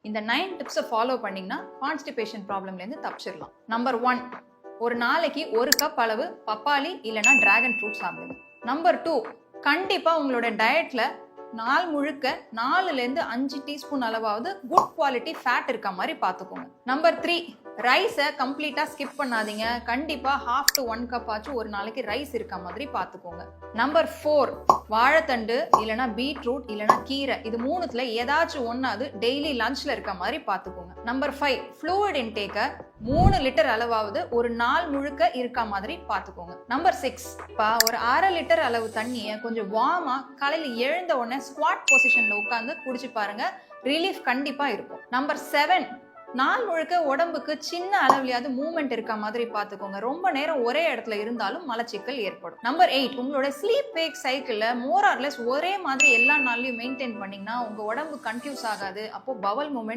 இந்த 9 டிப்ஸை ஃபாலோ பண்ணீங்கன்னா கான்ஸ்டிபேஷன் ப்ராப்ளம்லேருந்து தப்பிச்சிடலாம். நம்பர் 1, ஒரு நாளைக்கு 1 கப் அளவு பப்பாளி இல்லைன்னா டிராகன் ஃப்ரூட் சாப்பிடுங்க. நம்பர் 2, கண்டிப்பா உங்களோட டயட்ல நாள் முழுக்க 4லேருந்து 5 டீஸ்பூன் அளவாவது குட் குவாலிட்டி ஃபேட் இருக்க மாதிரி பார்த்துக்கோங்க. நம்பர் 3, ரைஸை கம்ப்ளீட்டா ஸ்கிப் பண்ணாதீங்க. கண்டிப்பா 1/2 to 1 கப் ஆச்சும் ஒரு நாளைக்கு ரைஸ் இருக்க மாதிரி பார்த்துக்கோங்க. நம்பர் 4, வாழைத்தண்டு இல்லைன்னா பீட்ரூட் இல்லைன்னா கீரை இது 3த்துல ஏதாச்சும் ஒன்னாவது டெய்லி லஞ்ச்ல இருக்க மாதிரி பார்த்துக்கோங்க. நம்பர் 5, ஃப்ளூயிட் இன்டேக்கை 3 லிட்டர் அளவாவது ஒரு நாள் முழுக்க இருக்க மாதிரி பார்த்துக்கோங்க. நம்பர் 6, ஒரு 1/2 லிட்டர் அளவு தண்ணியை கொஞ்சம் வார்மா காலையில் எழுந்த உடனே ஸ்குவாட் பொசிஷன்ல உட்காந்து குடிச்சு பாருங்க, ரிலீஃப் கண்டிப்பா இருக்கும். நம்பர் 7, நாள் முழுக்க உடம்புக்கு சின்ன அளவுலயாவது மூவ்மெண்ட் இருக்க மாதிரி பார்த்துக்கோங்க. ரொம்ப நேரம் ஒரே இடத்துல இருந்தாலும் மலச்சிக்கல் ஏற்படும். நம்பர் 8, உங்களோட ஸ்லீப் வேக் சைக்கிள்ல மோர் ஆர் லெஸ் ஒரே மாதிரி எல்லா நாள்லயும் மெயின்டைன் பண்ணீங்கன்னா உங்க உடம்பு கன்ஃபியூஸ் ஆகாது. அப்போ பவல் மூவ்மெண்ட்